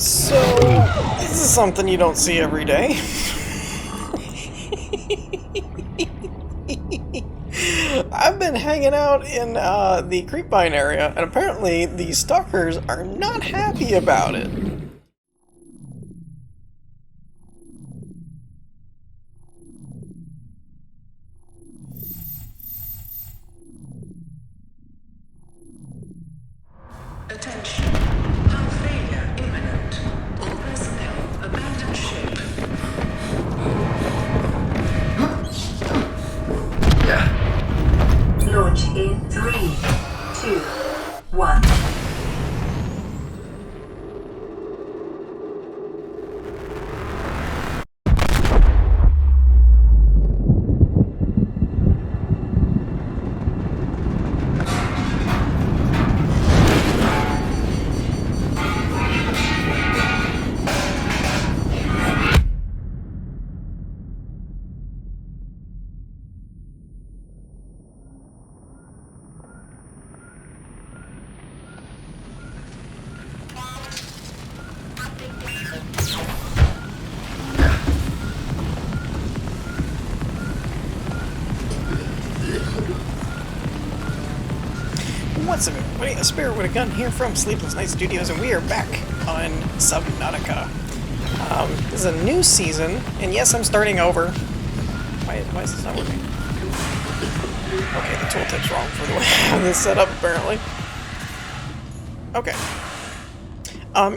So, this is something you don't see every day. I've been hanging out in the Creepvine area, and apparently the Stalkers are not happy about it. Attention. Hull failure imminent. All personnel abandon ship. Launch in 3, 2, 1. What's up, everybody? A Spirit with a Gun here from Sleepless Night Studios, and we are back on Subnautica. This is a new season, and yes, I'm starting over. Why is this not working? Okay, the tooltip's wrong for the way I have this set up, apparently. Okay.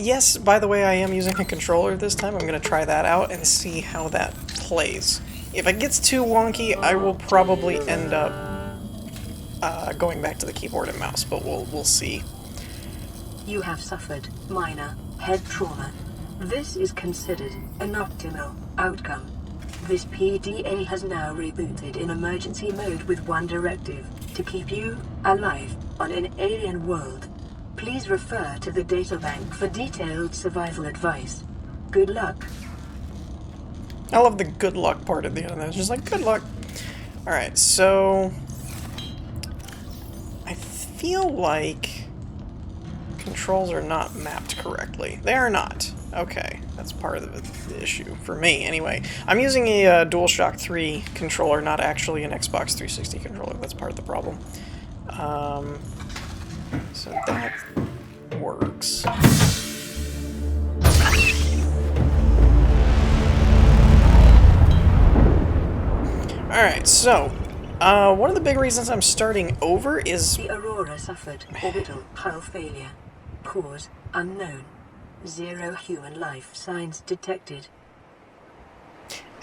Yes, by the way, I am using a controller this time. I'm going to try that out and see how that plays. If it gets too wonky, I will probably end up going back to the keyboard and mouse, but we'll see. You have suffered minor head trauma. This is considered an optimal outcome. This PDA has now rebooted in emergency mode with one directive: to keep you alive on an alien world. Please refer to the databank for detailed survival advice. Good luck. I love the good luck part at the end of that. It's just like, good luck. Alright, so I feel like controls are not mapped correctly. They are not. Okay, that's part of the issue, for me anyway. I'm using a DualShock 3 controller, not actually an Xbox 360 controller. That's part of the problem. So that works. Alright, so one of the big reasons I'm starting over is... The Aurora suffered orbital hull failure. Cause unknown. 0 human life signs detected.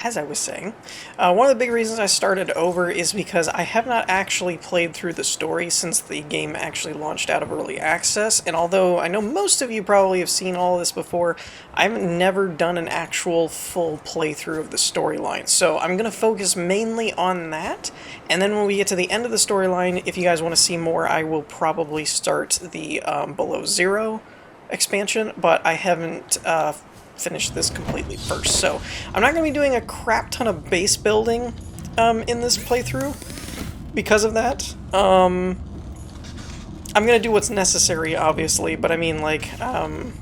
As I was saying, one of the big reasons I started over is because I have not actually played through the story since the game actually launched out of early access, and although I know most of you probably have seen all this before, I've never done an actual full playthrough of the storyline, so I'm going to focus mainly on that, and then when we get to the end of the storyline, if you guys want to see more, I will probably start the Below Zero expansion, but I haven't finish this completely first. So I'm not going to be doing a crap ton of base building in this playthrough because of that. I'm going to do what's necessary, obviously, but I mean, like, I'm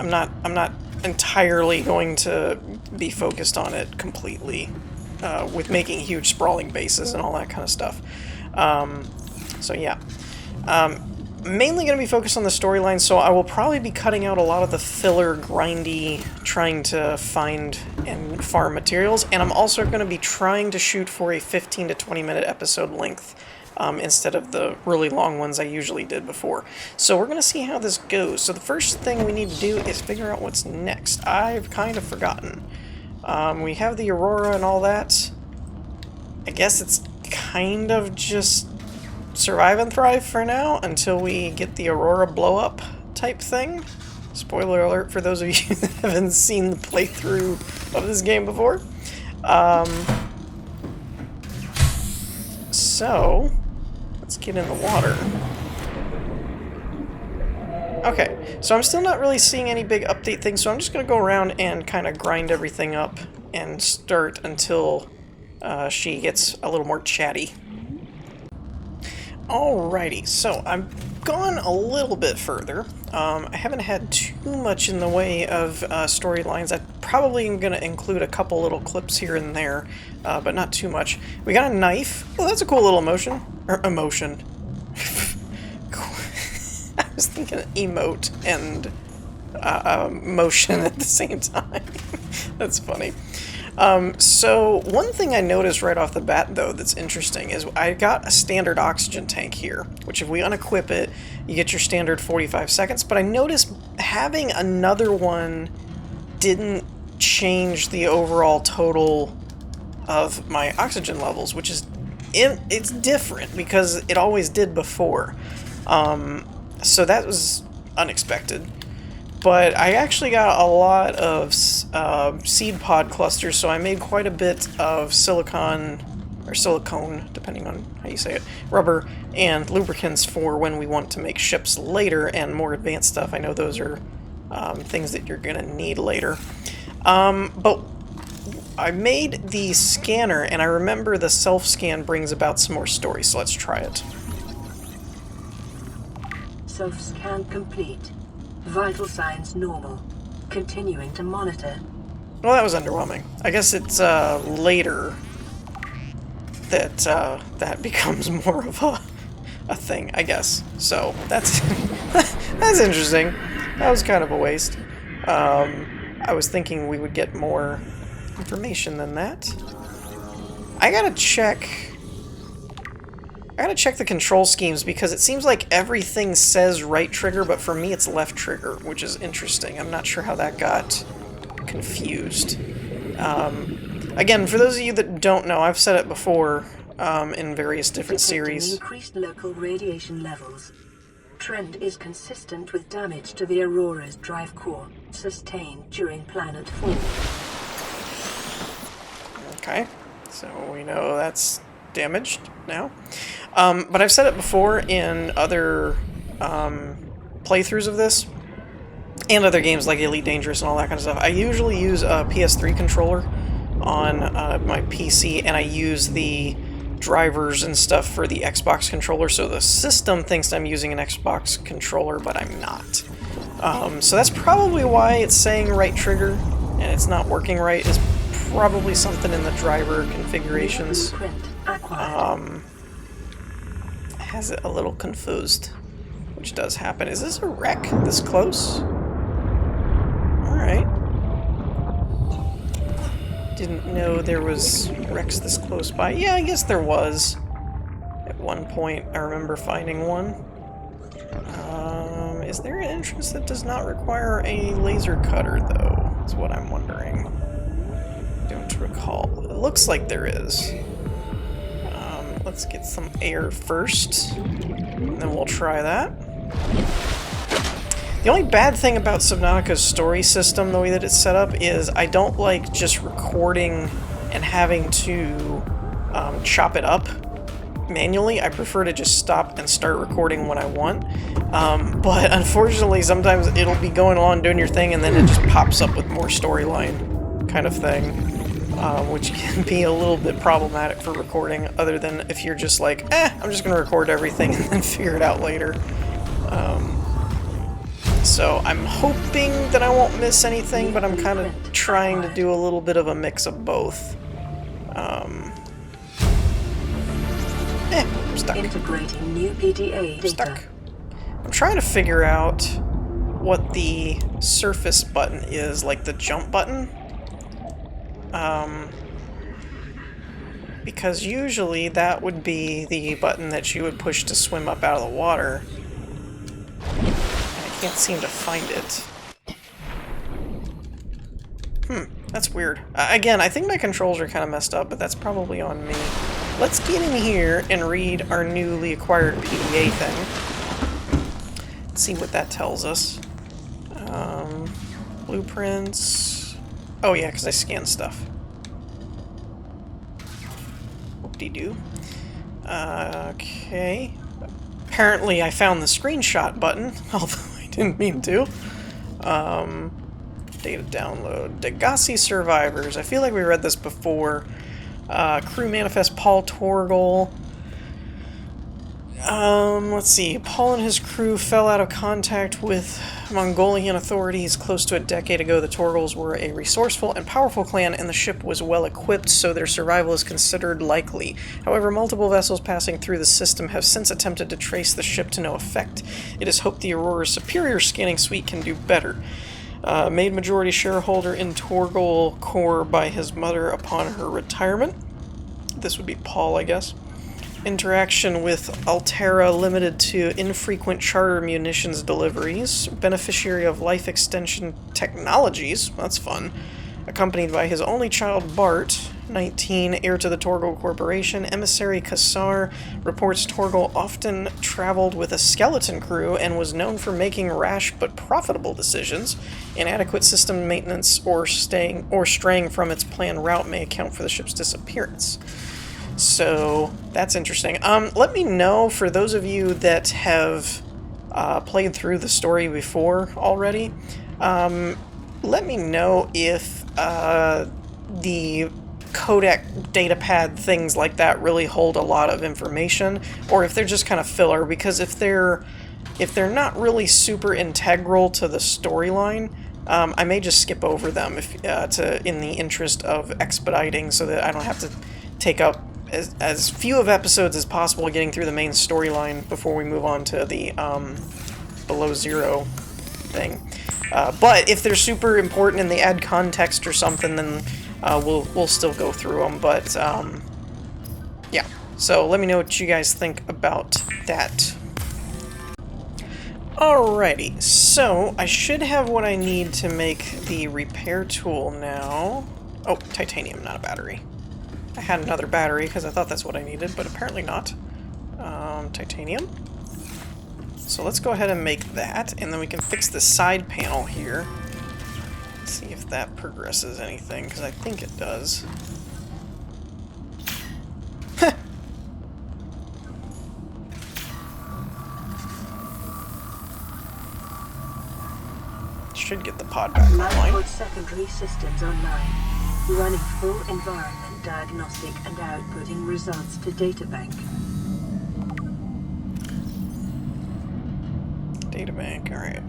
not entirely going to be focused on it completely with making huge sprawling bases and all that kind of stuff. So yeah. Mainly going to be focused on the storyline, so I will probably be cutting out a lot of the filler, grindy, trying to find and farm materials, and I'm also going to be trying to shoot for a 15 to 20 minute episode length instead of the really long ones I usually did before. So we're going to see how this goes. So the first thing we need to do is figure out what's next. I've kind of forgotten. We have the Aurora and all that. I guess it's kind of just survive and thrive for now until we get the Aurora blow up type thing. Spoiler alert for those of you that haven't seen the playthrough of this game before. So let's get in the water. Okay, so I'm still not really seeing any big update things, so I'm just going to go around and kind of grind everything up and start until she gets a little more chatty. Alrighty, so I'm gone a little bit further. I haven't had too much in the way of storylines. I probably am going to include a couple little clips here and there, but not too much. We got a knife. Oh, that's a cool little emotion. Or emotion. I was thinking emote and motion at the same time. That's funny. So one thing I noticed right off the bat, though, that's interesting is I got a standard oxygen tank here, which if we unequip it, you get your standard 45 seconds, but I noticed having another one didn't change the overall total of my oxygen levels, which is, it's different because it always did before. So that was unexpected. But I actually got a lot of seed pod clusters, so I made quite a bit of silicone, depending on how you say it, rubber, and lubricants for when we want to make ships later and more advanced stuff. I know those are things that you're going to need later. But I made the scanner, and I remember the self-scan brings about some more story, so let's try it. Self-scan complete. Vital signs normal. Continuing to monitor. Well, that was underwhelming. I guess it's later that that becomes more of a thing, I guess. So that's that's interesting. That was kind of a waste. I was thinking we would get more information than that. I gotta check the control schemes because it seems like everything says right trigger, but for me it's left trigger, which is interesting. I'm not sure how that got confused. Again, for those of you that don't know, I've said it before in various different series. Increased local radiation levels. Trend is consistent with damage to the Aurora's drive core, sustained during planet fall. Okay, so we know that's damaged now. But I've said it before in other playthroughs of this, and other games like Elite Dangerous and all that kind of stuff. I usually use a PS3 controller on my PC, and I use the drivers and stuff for the Xbox controller, so the system thinks I'm using an Xbox controller, but I'm not. So that's probably why it's saying right trigger, and it's not working right. It's probably something in the driver configurations. Has it a little confused, which does happen. Is this a wreck this close? Alright. Didn't know there was wrecks this close by. Yeah, I guess there was. At one point, I remember finding one. Is there an entrance that does not require a laser cutter, though? That's what I'm wondering. Don't recall. It looks like there is. Let's get some air first, and then we'll try that. The only bad thing about Subnautica's story system, the way that it's set up, is I don't like just recording and having to chop it up manually. I prefer to just stop and start recording when I want. But unfortunately, sometimes it'll be going along doing your thing, and then it just pops up with more storyline kind of thing. Which can be a little bit problematic for recording, other than if you're just like, I'm just going to record everything and then figure it out later. So I'm hoping that I won't miss anything, but I'm kind of trying to do a little bit of a mix of both. I'm stuck. Integrating new PDA data. Stuck. I'm trying to figure out what the surface button is, like the jump button. Because usually that would be the button that you would push to swim up out of the water. And I can't seem to find it. That's weird. Again, I think my controls are kind of messed up, but that's probably on me. Let's get in here and read our newly acquired PDA thing. Let's see what that tells us. Blueprints. Oh yeah, because I scan stuff. Whoop-de-doo. Okay. Apparently I found the screenshot button, although I didn't mean to. Data download. Degassi survivors. I feel like we read this before. Crew manifest Paul Torgal. Let's see. Paul and his crew fell out of contact with Mongolian authorities close to a decade ago. The Torgals were a resourceful and powerful clan, and the ship was well equipped, so their survival is considered likely. However, multiple vessels passing through the system have since attempted to trace the ship to no effect. It is hoped the Aurora's superior scanning suite can do better. Made majority shareholder in Torgal Corps by his mother upon her retirement. This would be Paul, I guess. Interaction with Altera limited to infrequent charter munitions deliveries. Beneficiary of life extension technologies, that's fun. Accompanied by his only child Bart, 19, heir to the Torgal Corporation. Emissary Kassar reports Torgal often traveled with a skeleton crew and was known for making rash but profitable decisions. Inadequate system maintenance or straying from its planned route may account for the ship's disappearance. So, that's interesting. Let me know, for those of you that have played through the story before already, let me know if the codec datapad things like that really hold a lot of information, or if they're just kind of filler, because if they're not really super integral to the storyline, I may just skip over them in the interest of expediting, so that I don't have to take up as few of episodes as possible getting through the main storyline before we move on to the below zero thing. But if they're super important and they add context or something, then we'll still go through them. But yeah, so let me know what you guys think about that. Alrighty, so I should have what I need to make the repair tool now. Oh, titanium, not a battery. I had another battery because I thought that's what I needed, but apparently not. Titanium. So let's go ahead and make that, and then we can fix the side panel here. See if that progresses anything, because I think it does. Should get the pod back online. Lifepod secondary systems online. Running full environment diagnostic and outputting results to databank. Databank, alright.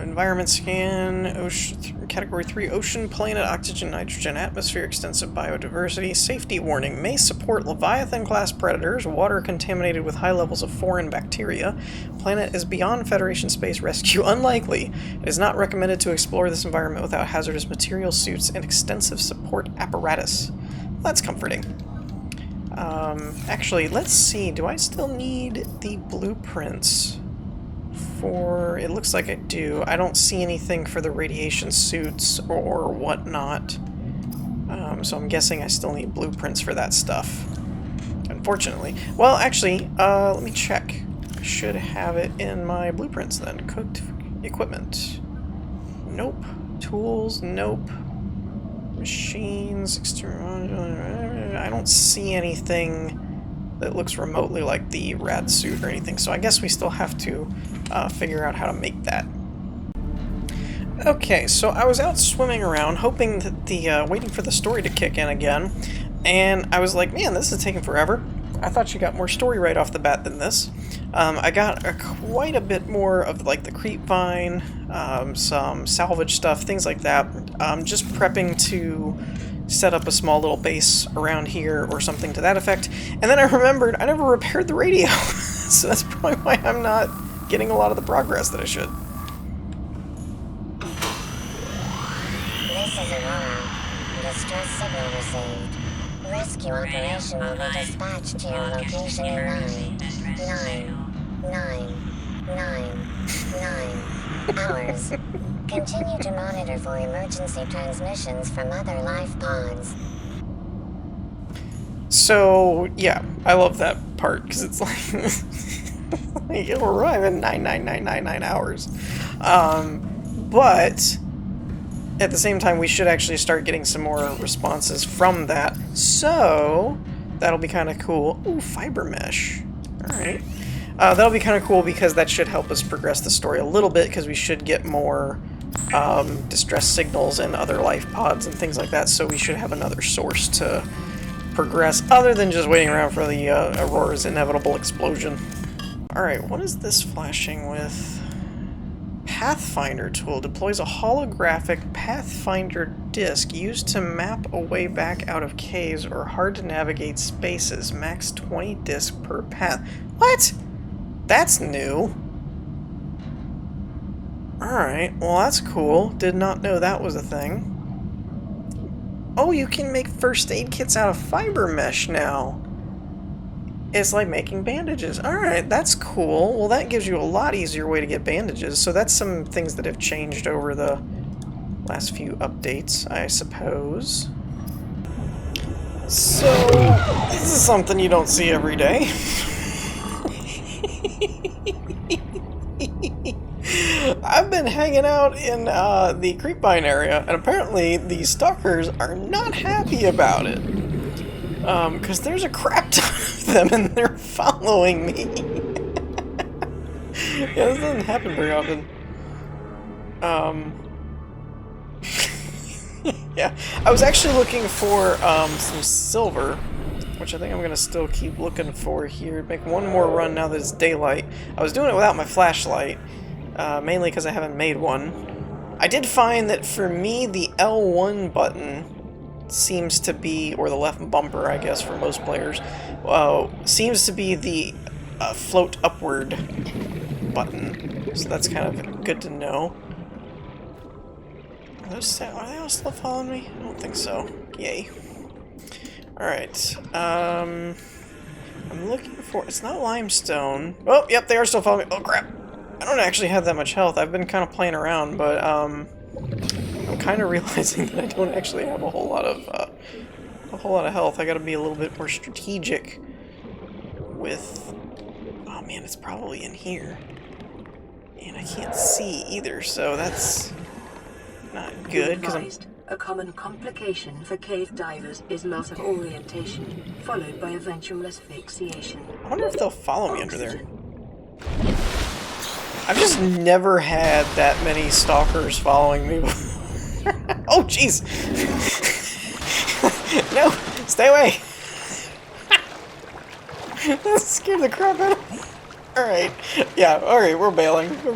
Environment scan, ocean, category 3, ocean, planet, oxygen, nitrogen, atmosphere, extensive biodiversity. Safety warning, may support Leviathan-class predators, water contaminated with high levels of foreign bacteria. Planet is beyond Federation space rescue, unlikely. It is not recommended to explore this environment without hazardous material suits and extensive support apparatus. Well, that's comforting. Actually, let's see, do I still need the blueprints? It looks like I do. I don't see anything for the radiation suits or whatnot. So I'm guessing I still need blueprints for that stuff. Unfortunately. Well, actually, let me check. I should have it in my blueprints then. Cooked equipment. Nope. Tools. Nope. Machines. External. I don't see anything that looks remotely like the rad suit or anything, so I guess we still have to figure out how to make that. Okay, so I was out swimming around, hoping that waiting for the story to kick in again, and I was like, man, this is taking forever. I thought you got more story right off the bat than this. I got quite a bit more of like the creep vine, some salvage stuff, things like that. Just prepping to set up a small little base around here or something to that effect. And then I remembered I never repaired the radio. So that's probably why I'm not getting a lot of the progress that I should. This is Aurora. Distress signal received. Rescue operation will be dispatched to your location in 9 hours. Continue to monitor for emergency transmissions from other life pods. So, yeah, I love that part, because it's like, you'll arrive in 99999 hours. But, at the same time, we should actually start getting some more responses from that. So, that'll be kind of cool. Ooh, fiber mesh. Alright. That'll be kind of cool because that should help us progress the story a little bit, because we should get more distress signals and other life pods and things like that, so we should have another source to progress other than just waiting around for the Aurora's inevitable explosion. Alright, what is this flashing with? Pathfinder tool deploys a holographic Pathfinder disc used to map a way back out of caves or hard to navigate spaces. Max 20 discs per path. What? That's new. Alright, well that's cool. Did not know that was a thing. Oh, you can make first aid kits out of fiber mesh now. It's like making bandages. Alright, that's cool. Well, that gives you a lot easier way to get bandages. So that's some things that have changed over the last few updates, I suppose. So, this is something you don't see every day. I've been hanging out in the Creepvine area, and apparently the Stalkers are not happy about it. Because there's a crap ton of them, and they're following me. Yeah, this doesn't happen very often. Yeah, I was actually looking for some silver, which I think I'm going to still keep looking for here. Make one more run now that it's daylight. I was doing it without my flashlight, mainly because I haven't made one. I did find that for me, the L1 button seems to be, or the left bumper, I guess, for most players, seems to be the float upward button. So that's kind of good to know. Are they all still following me? I don't think so. Yay. Alright. I'm looking for... It's not limestone. Oh, yep, they are still following me. Oh, crap. I don't actually have that much health. I've been kind of playing around, but, I'm kind of realizing that I don't actually have a whole lot of health. I gotta be a little bit more strategic with... Oh, man, it's probably in here. And I can't see either, so that's... not good, because a common complication for cave divers is loss of orientation, followed by eventual asphyxiation. I wonder if they'll follow me under there. I've just never had that many stalkers following me before. Oh, jeez! No! Stay away! That scared the crap out of me. Alright. Yeah, alright, we're bailing. We're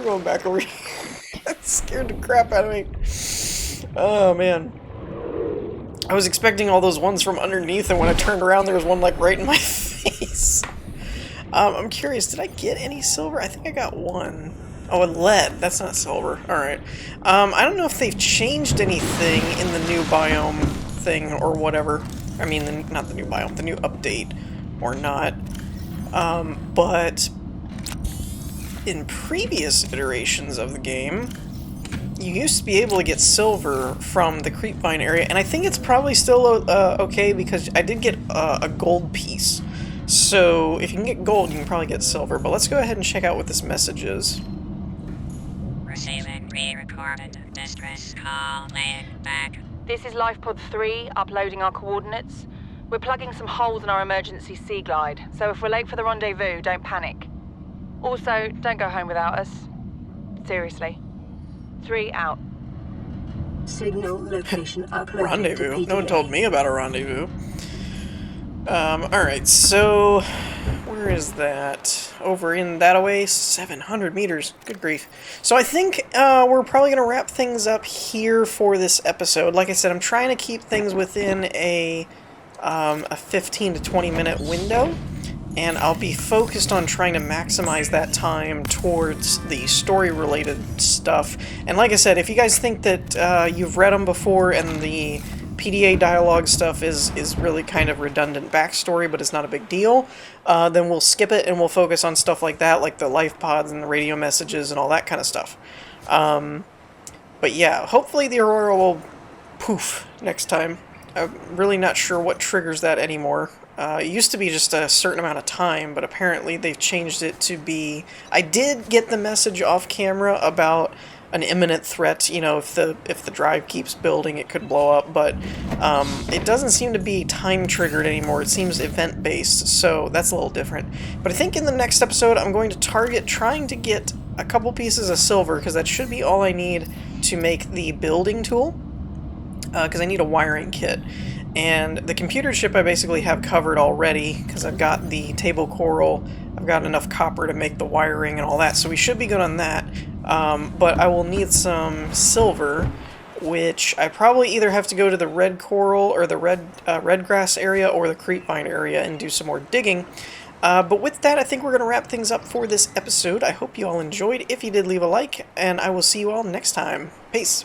going back over here. That scared the crap out of me. Oh, man. I was expecting all those ones from underneath, and when I turned around, there was one, like, right in my face. I'm curious, did I get any silver? I think I got one. Oh, and lead. That's not silver. Alright. I don't know if they've changed anything in the new biome thing, or whatever. I mean, not the new biome, the new update, or not. But... in previous iterations of the game, you used to be able to get silver from the Creepvine area, and I think it's probably still okay because I did get a gold piece. So if you can get gold, you can probably get silver. But let's go ahead and check out what this message is. Receiving pre-recorded distress call, laying back. This is LifePod 3, uploading our coordinates. We're plugging some holes in our emergency sea glide, so if we're late for the rendezvous, don't panic. Also, don't go home without us. Seriously. 3 out. Signal location uploaded. Rendezvous? No one told me about a rendezvous. Alright, so... where is that? Over in that-a-way? 700 meters. Good grief. So I think we're probably going to wrap things up here for this episode. Like I said, I'm trying to keep things within a 15 to 20 minute window. And I'll be focused on trying to maximize that time towards the story-related stuff. And like I said, if you guys think that you've read them before and the PDA dialogue stuff is really kind of redundant backstory, but it's not a big deal, then we'll skip it and we'll focus on stuff like that, like the life pods and the radio messages and all that kind of stuff. But yeah, hopefully the Aurora will poof next time. I'm really not sure what triggers that anymore. It used to be just a certain amount of time, but apparently they've changed it to be... I did get the message off camera about an imminent threat, you know, if the drive keeps building, it could blow up, but it doesn't seem to be time-triggered anymore. It seems event-based, so that's a little different. But I think in the next episode, I'm going to target trying to get a couple pieces of silver, because that should be all I need to make the building tool, because I need a wiring kit. And the computer chip I basically have covered already, because I've got the table coral, I've got enough copper to make the wiring and all that, so we should be good on that. But I will need some silver, which I probably either have to go to the red coral or the red grass area or the creepvine area and do some more digging. But with that, I think we're going to wrap things up for this episode. I hope you all enjoyed. If you did, leave a like, and I will see you all next time. Peace.